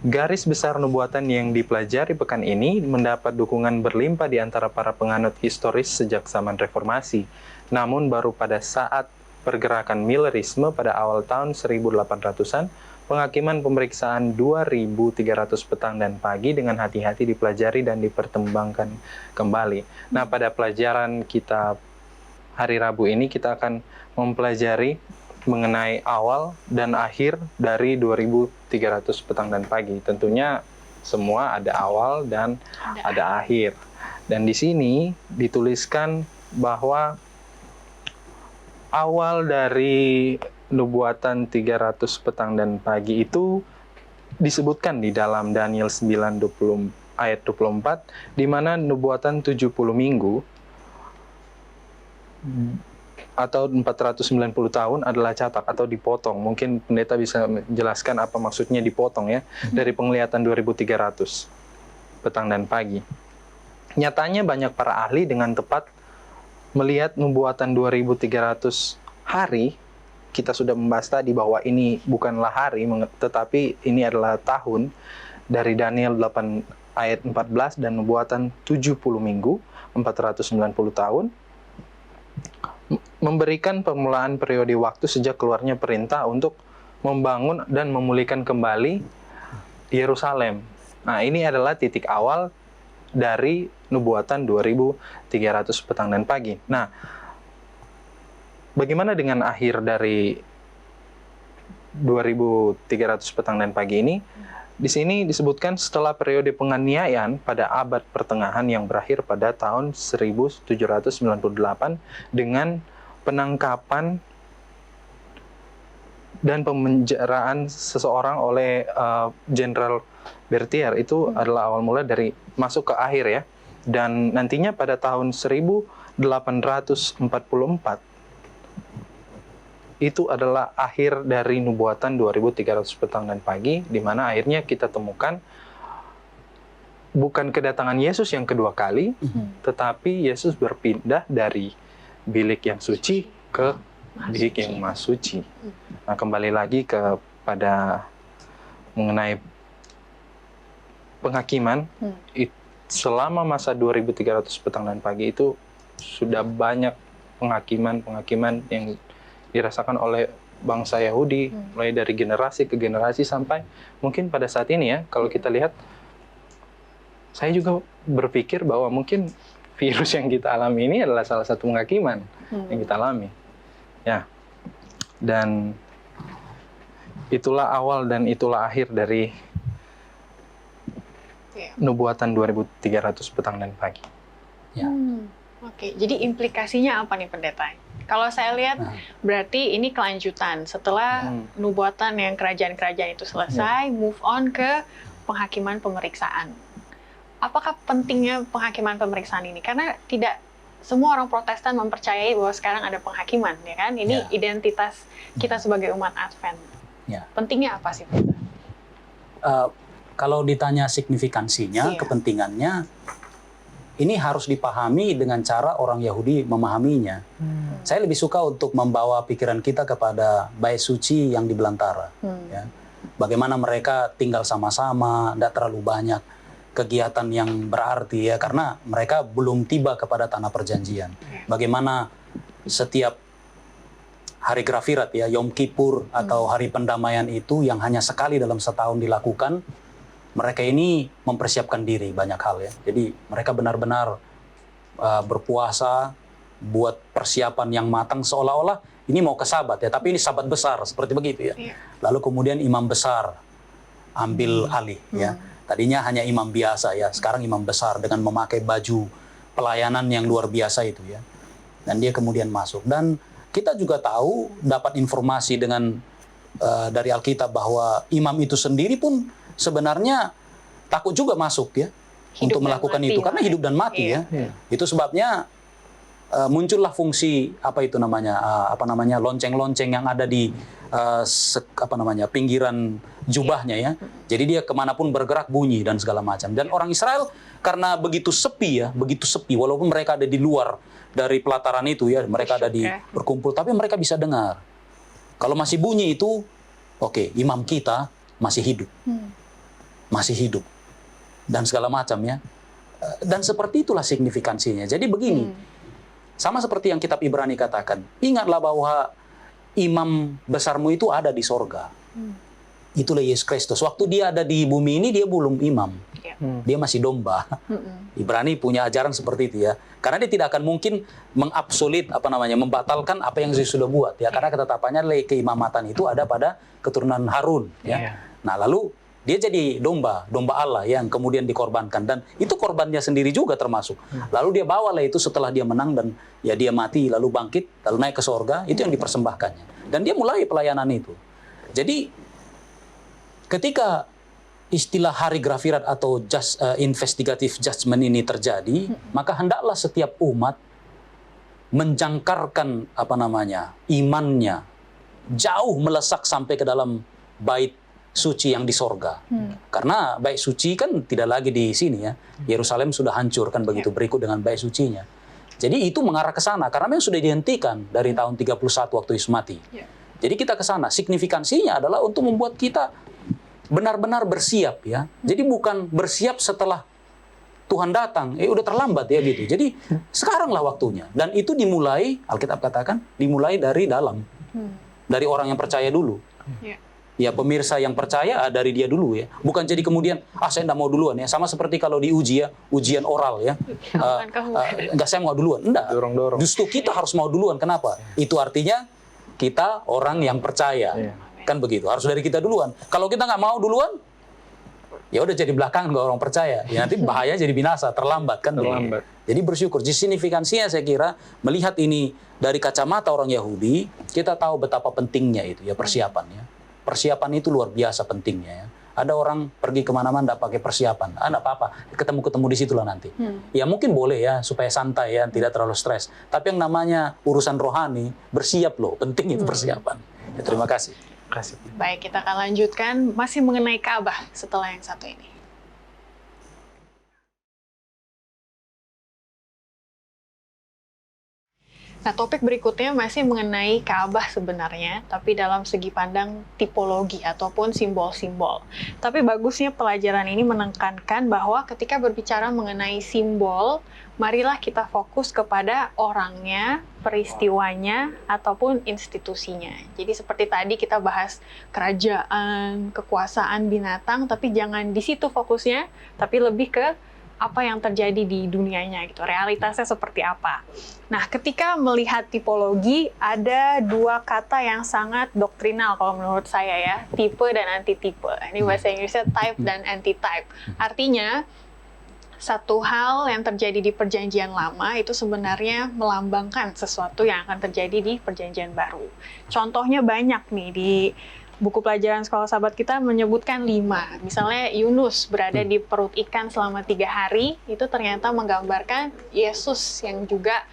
Garis besar nubuatan yang dipelajari pekan ini mendapat dukungan berlimpah di antara para penganut historis sejak zaman Reformasi. Namun baru pada saat pergerakan Millerisme pada awal tahun 1800-an, penghakiman pemeriksaan 2.300 petang dan pagi dengan hati-hati dipelajari dan dipertimbangkan kembali. Nah, pada pelajaran kita hari Rabu ini kita akan mempelajari mengenai awal dan akhir dari 2.300 petang dan pagi. Tentunya semua ada awal dan ada akhir. Dan di sini dituliskan bahwa awal dari nubuatan 300 petang dan pagi itu disebutkan di dalam Daniel 9 ayat 24, di mana nubuatan 70 minggu atau 490 tahun adalah catat atau dipotong. Mungkin pendeta bisa menjelaskan apa maksudnya dipotong ya, dari penglihatan 2.300 petang dan pagi. Nyatanya banyak para ahli dengan tepat melihat nubuatan 2.300 hari. Kita sudah membahas tadi bahwa ini bukanlah hari, tetapi ini adalah tahun dari Daniel 8 ayat 14 dan nubuatan 70 minggu, 490 tahun. Memberikan permulaan periode waktu sejak keluarnya perintah untuk membangun dan memulihkan kembali Yerusalem. Nah, ini adalah titik awal dari nubuatan 2.300 petang dan pagi. Nah, bagaimana dengan akhir dari 2.300 petang dan pagi ini? Di sini disebutkan setelah periode penganiayaan pada abad pertengahan yang berakhir pada tahun 1798 dengan penangkapan dan pemenjaraan seseorang oleh Jenderal Berthier. Itu adalah awal mula dari masuk ke akhir ya. Dan nantinya pada tahun 1844 itu adalah akhir dari nubuatan 2300 petang dan pagi, di mana akhirnya kita temukan bukan kedatangan Yesus yang kedua kali, tetapi Yesus berpindah dari bilik yang suci ke bilik yang maha suci. Nah, kembali lagi kepada mengenai penghakiman, selama masa 2300 petang dan pagi itu sudah banyak penghakiman yang dirasakan oleh bangsa Yahudi, mulai dari generasi ke generasi sampai mungkin pada saat ini ya, kalau kita lihat, saya juga berpikir bahwa mungkin virus yang kita alami ini adalah salah satu penghakiman yang kita alami. Ya, dan itulah awal dan itulah akhir dari nubuatan 2300 petang dan pagi. Ya. Oke, jadi implikasinya apa nih pendeta? Kalau saya lihat berarti ini kelanjutan setelah nubuatan yang kerajaan-kerajaan itu selesai, move on ke penghakiman pemeriksaan. Apakah pentingnya penghakiman pemeriksaan ini? Karena tidak semua orang Protestan mempercayai bahwa sekarang ada penghakiman, ya kan? Ini identitas kita sebagai umat Advent. Pentingnya apa sih, pendeta? Kalau ditanya signifikansinya, kepentingannya, ini harus dipahami dengan cara orang Yahudi memahaminya. Saya lebih suka untuk membawa pikiran kita kepada bait suci yang di belantara. Ya. Bagaimana mereka tinggal sama-sama, tidak terlalu banyak kegiatan yang berarti ya, karena mereka belum tiba kepada tanah perjanjian. Bagaimana setiap hari Grafirat ya, Yom Kippur atau hari pendamaian itu yang hanya sekali dalam setahun dilakukan, mereka ini mempersiapkan diri banyak hal ya. Jadi mereka benar-benar berpuasa, buat persiapan yang matang seolah-olah ini mau ke Sabat ya, tapi ini Sabat besar seperti begitu ya. Lalu kemudian imam besar ambil alih ya. Tadinya hanya imam biasa ya, sekarang imam besar dengan memakai baju pelayanan yang luar biasa itu ya. Dan dia kemudian masuk. Dan kita juga tahu, dapat informasi dengan dari Alkitab bahwa imam itu sendiri pun sebenarnya takut juga masuk ya untuk melakukan itu karena hidup dan mati ya. Itu sebabnya muncullah fungsi lonceng-lonceng yang ada di pinggiran jubahnya ya. Jadi dia kemanapun bergerak bunyi dan segala macam. Dan orang Israel karena begitu sepi walaupun mereka ada di luar dari pelataran itu ya, mereka ada di berkumpul, tapi mereka bisa dengar. Kalau masih bunyi itu, oke, imam kita masih hidup. Masih hidup. Dan segala macam ya. Dan seperti itulah signifikansinya. Jadi begini, sama seperti yang kitab Ibrani katakan, ingatlah bahwa imam besarmu itu ada di sorga. Itulah Yesus Kristus. Waktu dia ada di bumi ini, dia belum imam. Dia masih domba. Ibrani punya ajaran seperti itu ya. Karena dia tidak akan mungkin mengabsolit, membatalkan apa yang Yesus sudah buat. Ya, karena ketetapannya keimamatan itu ada pada keturunan Harun. Ya. Nah, lalu dia jadi domba Allah yang kemudian dikorbankan. Dan itu korbannya sendiri juga termasuk. Lalu dia bawalah itu setelah dia menang dan ya dia mati, lalu bangkit, lalu naik ke sorga. Itu yang dipersembahkannya. Dan dia mulai pelayanan itu. Jadi ketika istilah hari Grafirat atau investigative judgment ini terjadi, maka hendaklah setiap umat menjangkarkan imannya jauh melesak sampai ke dalam bait suci yang di sorga. Karena bait suci kan tidak lagi di sini ya. Yerusalem sudah hancur kan begitu, berikut dengan bait sucinya. Jadi itu mengarah ke sana karena memang sudah dihentikan dari tahun 31 waktu Yesus mati. Jadi kita ke sana. Signifikansinya adalah untuk membuat kita benar-benar bersiap ya. Jadi bukan bersiap setelah Tuhan datang, udah terlambat ya gitu. Jadi sekaranglah waktunya. Dan itu dimulai, Alkitab katakan, dimulai dari dalam. Dari orang yang percaya dulu. Ya pemirsa yang percaya dari dia dulu ya. Bukan jadi kemudian, saya enggak mau duluan ya. Sama seperti kalau diuji ya, ujian oral ya. Enggak, saya mau duluan. Enggak. Dorong-dorong. Justru kita harus mau duluan. Kenapa? Itu artinya kita orang yang percaya. Kan begitu, harus dari kita duluan. Kalau kita nggak mau duluan, ya udah jadi belakangan nggak orang percaya. Ya nanti bahaya jadi binasa, terlambat kan. Terlambat. Jadi bersyukur. Jadi signifikansinya saya kira melihat ini dari kacamata orang Yahudi, kita tahu betapa pentingnya itu ya persiapannya. Persiapan itu luar biasa pentingnya ya. Ada orang pergi kemana-mana nggak pakai persiapan, nggak apa-apa, ketemu-ketemu di situlah nanti. Ya mungkin boleh ya, supaya santai ya, tidak terlalu stres. Tapi yang namanya urusan rohani, bersiap loh, penting itu persiapan. Ya, terima kasih. Kasih. Baik, kita akan lanjutkan masih mengenai Ka'bah setelah yang satu ini. Nah, topik berikutnya masih mengenai Ka'bah sebenarnya, tapi dalam segi pandang tipologi ataupun simbol-simbol. Tapi bagusnya pelajaran ini menekankan bahwa ketika berbicara mengenai simbol, marilah kita fokus kepada orangnya, peristiwanya, ataupun institusinya. Jadi seperti tadi kita bahas kerajaan, kekuasaan binatang, tapi jangan di situ fokusnya, tapi lebih ke apa yang terjadi di dunianya gitu, realitasnya seperti apa. Nah, ketika melihat tipologi, ada dua kata yang sangat doktrinal kalau menurut saya ya, tipe dan anti-tipe. Ini bahasa Inggrisnya type dan anti-type. Artinya, satu hal yang terjadi di Perjanjian Lama itu sebenarnya melambangkan sesuatu yang akan terjadi di Perjanjian Baru. Contohnya banyak nih di buku pelajaran sekolah sahabat kita menyebutkan 5. Misalnya Yunus berada di perut ikan selama 3 hari, itu ternyata menggambarkan Yesus yang juga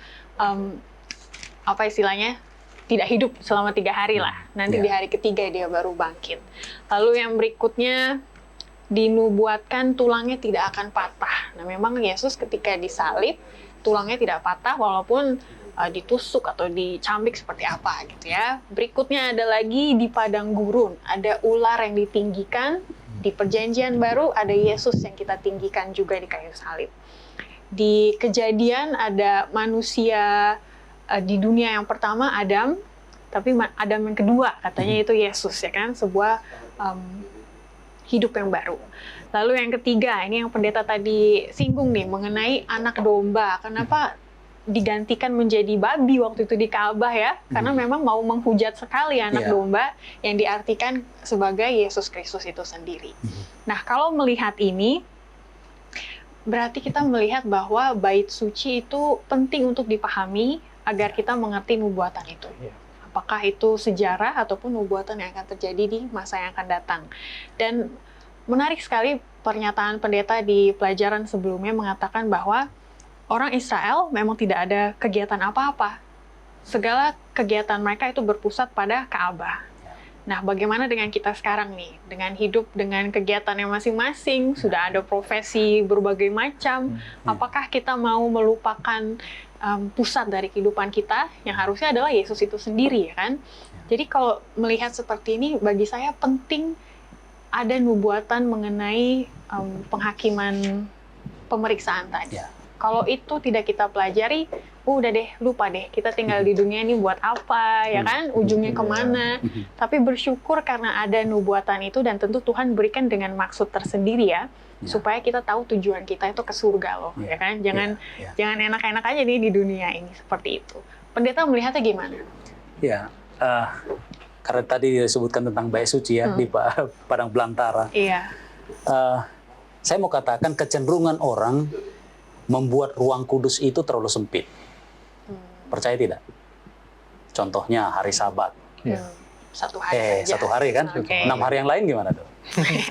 apa istilahnya, tidak hidup selama 3 hari lah. Nanti di hari ketiga dia baru bangkit. Lalu yang berikutnya, dinubuatkan tulangnya tidak akan patah. Nah, memang Yesus ketika disalib, tulangnya tidak patah walaupun ditusuk atau dicambik seperti apa gitu ya. Berikutnya ada lagi di padang gurun, ada ular yang ditinggikan. Di Perjanjian Baru ada Yesus yang kita tinggikan juga di kayu salib. Di Kejadian ada manusia di dunia yang pertama Adam, tapi Adam yang kedua katanya itu Yesus ya kan, sebuah hidup yang baru. Lalu yang ketiga, ini yang pendeta tadi singgung nih mengenai anak domba. Kenapa digantikan menjadi babi waktu itu di Ka'bah ya? Karena memang mau menghujat sekali anak domba yang diartikan sebagai Yesus Kristus itu sendiri. Nah, kalau melihat ini, berarti kita melihat bahwa bait suci itu penting untuk dipahami agar kita mengerti nubuatan itu. Apakah itu sejarah ataupun nubuatan yang akan terjadi di masa yang akan datang. Dan menarik sekali pernyataan pendeta di pelajaran sebelumnya mengatakan bahwa orang Israel memang tidak ada kegiatan apa-apa. Segala kegiatan mereka itu berpusat pada Ka'bah. Nah, bagaimana dengan kita sekarang nih? Dengan hidup dengan kegiatannya masing-masing, sudah ada profesi berbagai macam. Apakah kita mau melupakan pusat dari kehidupan kita yang harusnya adalah Yesus itu sendiri, ya kan? Jadi kalau melihat seperti ini, bagi saya penting ada nubuatan mengenai penghakiman pemeriksaan tadi. Kalau itu tidak kita pelajari, udah deh, lupa deh, kita tinggal di dunia ini buat apa, ya kan? Ujungnya kemana? Tapi bersyukur karena ada nubuatan itu, dan tentu Tuhan berikan dengan maksud tersendiri ya, supaya kita tahu tujuan kita itu ke surga loh, ya kan? Jangan enak-enak aja nih di dunia ini, seperti itu. Pendeta melihatnya gimana? Ya, karena tadi disebutkan tentang bait suci ya, di padang belantara. Iya. Saya mau katakan kecenderungan orang membuat ruang kudus itu terlalu sempit. Percaya tidak? Contohnya hari Sabat. Satu hari saja. 1 hari kan? 6 hari yang lain gimana tuh?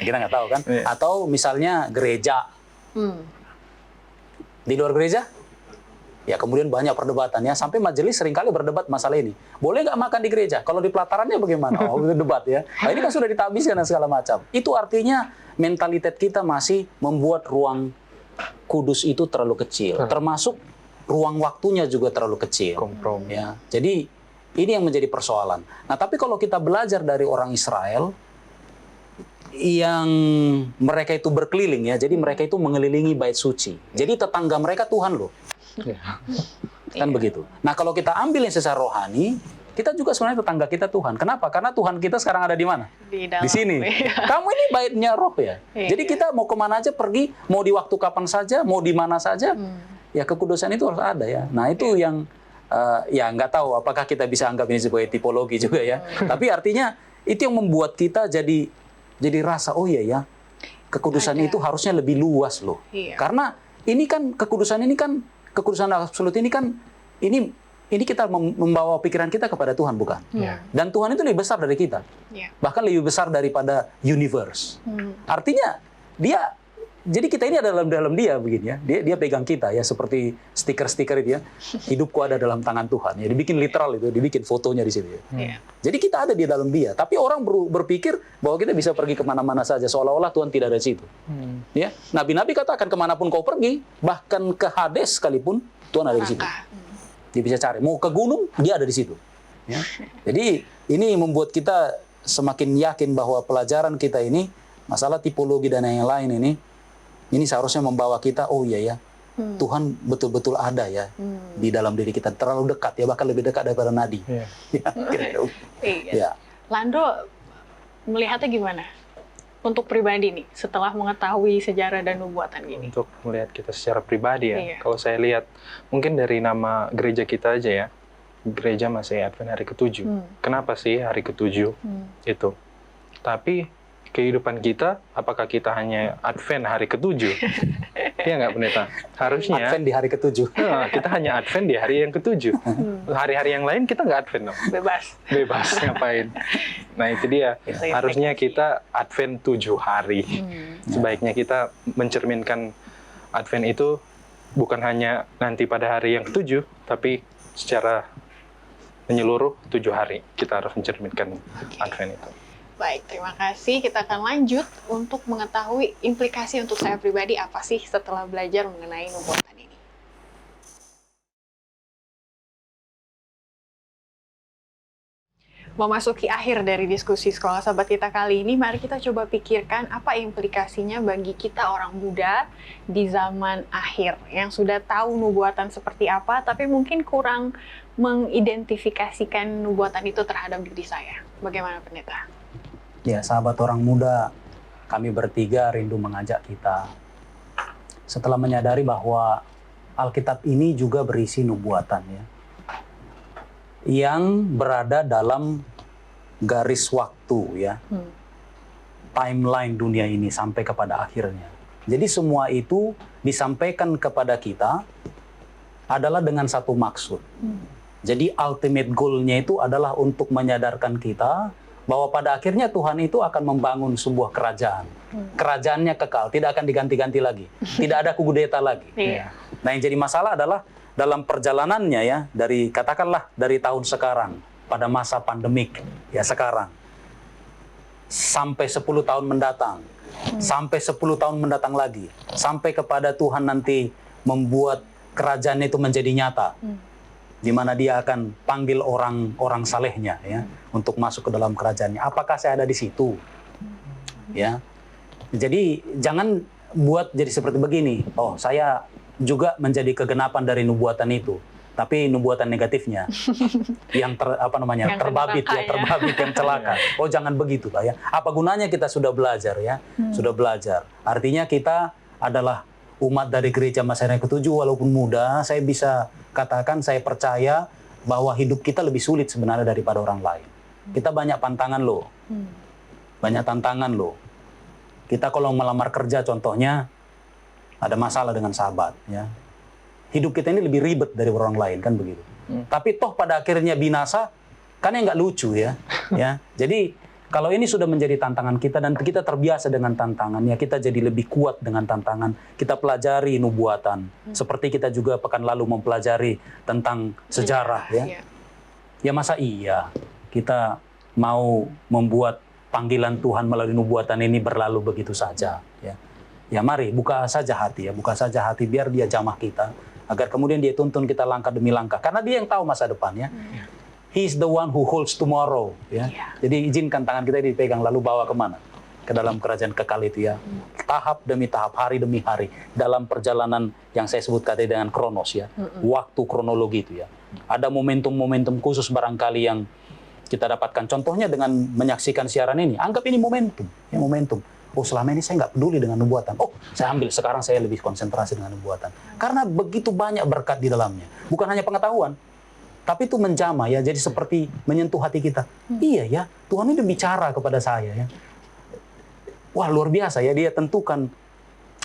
Kita nggak tahu kan? Atau misalnya gereja. Di luar gereja? Ya kemudian banyak perdebatannya. Sampai majelis seringkali berdebat masalah ini. Boleh nggak makan di gereja? Kalau di pelatarannya bagaimana? Oh, itu debat ya. Nah, ini kan sudah ditabiskan dan segala macam. Itu artinya mentalitas kita masih membuat ruang kudus itu terlalu kecil, termasuk ruang waktunya juga terlalu kecil. Kompromi. Ya, jadi ini yang menjadi persoalan. Nah, tapi kalau kita belajar dari orang Israel yang mereka itu berkeliling ya, jadi mereka itu mengelilingi bait suci. Jadi tetangga mereka Tuhan loh, kan begitu. Nah, kalau kita ambil yang secara rohani, kita juga sebenarnya tetangga kita Tuhan. Kenapa? Karena Tuhan kita sekarang ada di mana? Di sini. Kamu ini baitnya roh ya. Jadi kita mau kemana aja pergi, mau di waktu kapan saja, mau di mana saja, ya kekudusan itu harus ada ya. Nah itu yang ya nggak tahu apakah kita bisa anggap ini sebagai tipologi juga ya. Tapi artinya itu yang membuat kita jadi rasa oh iya ya, kekudusan itu harusnya lebih luas loh. Karena ini kan kekudusan absolut ini kan ini ini kita membawa pikiran kita kepada Tuhan, bukan? Hmm. Dan Tuhan itu lebih besar dari kita. Ya. Bahkan lebih besar daripada universe. Artinya jadi kita ini ada dalam dia begini ya. Dia pegang kita ya, seperti stiker-stiker itu ya. Hidupku ada dalam tangan Tuhan ya. Dibikin literal itu, dibikin fotonya di situ ya. Ya. Jadi kita ada di dalam dia. Tapi orang berpikir bahwa kita bisa pergi kemana-mana saja, seolah-olah Tuhan tidak ada di situ. Ya, nabi-nabi katakan kemanapun kau pergi, bahkan ke Hades sekalipun Tuhan ada di situ. Dia bisa cari. Mau ke gunung, dia ada di situ. Ya. Jadi ini membuat kita semakin yakin bahwa pelajaran kita ini, masalah tipologi dan yang lain ini seharusnya membawa kita, oh iya ya, Tuhan betul-betul ada ya di dalam diri kita, terlalu dekat ya, bahkan lebih dekat daripada nadi. Iya. Ya. Lando melihatnya gimana? Untuk pribadi nih, setelah mengetahui sejarah dan nubuatan gini. Untuk melihat kita secara pribadi ya, Iya. kalau saya lihat, mungkin dari nama gereja kita aja ya, gereja masih Advent hari ke-7. Kenapa sih hari ke-7 itu? Tapi kehidupan kita, apakah kita hanya Advent hari ke-7? Iya nggak, Pendeta? Harusnya Advent di hari ke-7. kita hanya Advent di hari yang ke-7. Hari-hari yang lain kita nggak Advent dong. Bebas. Bebas ngapain. Nah itu dia. Ya. Harusnya kita Advent 7 hari. Sebaiknya kita mencerminkan Advent itu bukan hanya nanti pada hari yang ke-7, tapi secara menyeluruh 7 hari. Kita harus mencerminkan Advent itu. Baik, terima kasih. Kita akan lanjut untuk mengetahui implikasi untuk saya pribadi apa sih setelah belajar mengenai nubuatan ini. Memasuki akhir dari diskusi Sekolah Sahabat kita kali ini, mari kita coba pikirkan apa implikasinya bagi kita orang muda di zaman akhir yang sudah tahu nubuatan seperti apa, tapi mungkin kurang mengidentifikasikan nubuatan itu terhadap diri saya. Bagaimana, Pendeta? Ya, sahabat orang muda, kami bertiga rindu mengajak kita. Setelah menyadari bahwa Alkitab ini juga berisi nubuatan ya, yang berada dalam garis waktu ya, timeline dunia ini sampai kepada akhirnya. Jadi semua itu disampaikan kepada kita adalah dengan satu maksud. Jadi ultimate goal-nya itu adalah untuk menyadarkan kita bahwa pada akhirnya Tuhan itu akan membangun sebuah kerajaan. Kerajaannya kekal, tidak akan diganti-ganti lagi. Tidak ada kudeta lagi. Iya. Nah, yang jadi masalah adalah dalam perjalanannya ya, katakanlah dari tahun sekarang pada masa pandemik ya sekarang sampai 10 tahun mendatang, sampai 10 tahun mendatang lagi, sampai kepada Tuhan nanti membuat kerajaan itu menjadi nyata. Di mana dia akan panggil orang-orang salehnya ya untuk masuk ke dalam kerajaannya. Apakah saya ada di situ? Ya. Jadi jangan buat jadi seperti begini. Oh, saya juga menjadi kegenapan dari nubuatan itu. Tapi nubuatan negatifnya yang terbabit ya, terbabit yang celaka. Oh, jangan begitu lah ya. Apa gunanya kita sudah belajar ya? Sudah belajar. Artinya kita adalah umat dari gereja masa yang ke-7, walaupun muda, saya bisa katakan, saya percaya bahwa hidup kita lebih sulit sebenarnya daripada orang lain. Kita banyak pantangan loh. Banyak tantangan loh. Kita kalau melamar kerja contohnya, ada masalah dengan sahabat. Ya. Hidup kita ini lebih ribet dari orang lain, kan begitu. Tapi toh pada akhirnya binasa, kan yang nggak lucu ya. Ya. Jadi kalau ini sudah menjadi tantangan kita dan kita terbiasa dengan tantangan, ya kita jadi lebih kuat dengan tantangan. Kita pelajari nubuatan. Seperti kita juga pekan lalu mempelajari tentang sejarah. Ya, ya masa iya kita mau membuat panggilan Tuhan melalui nubuatan ini berlalu begitu saja. Ya, ya mari buka saja hati ya, buka saja hati biar dia jamah kita. Agar kemudian dia tuntun kita langkah demi langkah. Karena dia yang tahu masa depan ya. He is the one who holds tomorrow. Ya. Jadi izinkan tangan kita dipegang lalu bawa kemana? Ke dalam kerajaan kekal itu ya. Tahap demi tahap, hari demi hari. Dalam perjalanan yang saya sebut tadi dengan kronos ya. Waktu kronologi itu ya. Ada momentum-momentum khusus barangkali yang kita dapatkan. Contohnya dengan menyaksikan siaran ini. Anggap ini momentum. Ya, momentum. Oh, selama ini saya nggak peduli dengan nubuatan. Oh, saya ambil. Sekarang saya lebih konsentrasi dengan nubuatan. Karena begitu banyak berkat di dalamnya. Bukan hanya pengetahuan. Tapi itu menjamah ya, jadi seperti menyentuh hati kita. Iya ya, Tuhan itu bicara kepada saya ya. Wah, luar biasa ya, dia tentukan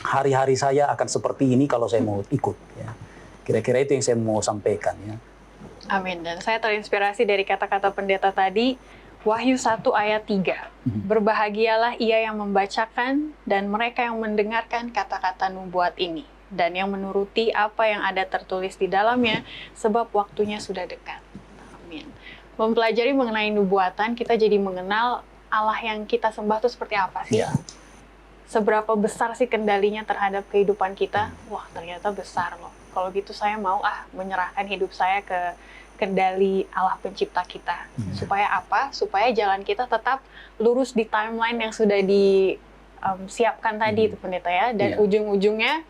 hari-hari saya akan seperti ini kalau saya mau ikut ya. Kira-kira itu yang saya mau sampaikan ya. Amin. Dan saya terinspirasi dari kata-kata pendeta tadi, Wahyu 1 ayat 3. Berbahagialah ia yang membacakan dan mereka yang mendengarkan kata-kata nubuat ini, dan yang menuruti apa yang ada tertulis di dalamnya, sebab waktunya sudah dekat. Amin. Mempelajari mengenai nubuatan, kita jadi mengenal Allah yang kita sembah itu seperti apa sih? Ya. Seberapa besar sih kendalinya terhadap kehidupan kita? Wah, ternyata besar loh. Kalau gitu saya mau menyerahkan hidup saya ke kendali Allah pencipta kita. Supaya apa? Supaya jalan kita tetap lurus di timeline yang sudah disiapkan tadi itu pendeta ya. Dan ujung-ujungnya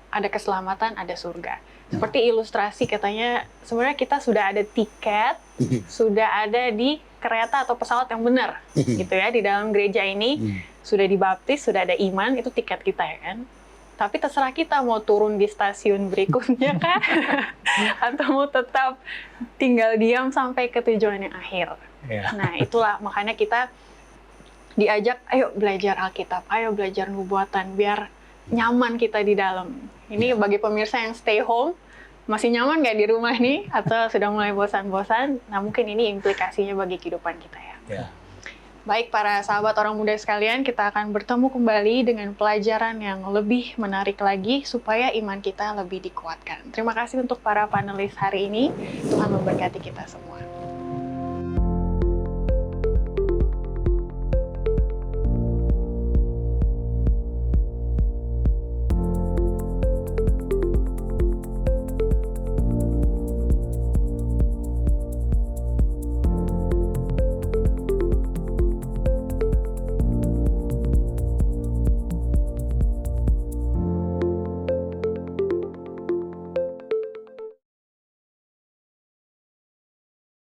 ada keselamatan, ada surga. Seperti ilustrasi katanya, sebenarnya kita sudah ada tiket, sudah ada di kereta atau pesawat yang benar, gitu ya, di dalam gereja ini. Sudah dibaptis, sudah ada iman, itu tiket kita ya kan. Tapi terserah kita mau turun di stasiun berikutnya kah? Atau mau tetap tinggal diam sampai ke tujuan yang akhir. Nah itulah makanya kita diajak, ayo belajar Alkitab, ayo belajar nubuatan, biar nyaman kita di dalam. Ini bagi pemirsa yang stay home, masih nyaman nggak di rumah nih? Atau sudah mulai bosan-bosan? Nah mungkin ini implikasinya bagi kehidupan kita ya. Baik para sahabat orang muda sekalian, kita akan bertemu kembali dengan pelajaran yang lebih menarik lagi supaya iman kita lebih dikuatkan. Terima kasih untuk para panelis hari ini. Tuhan memberkati kita semua.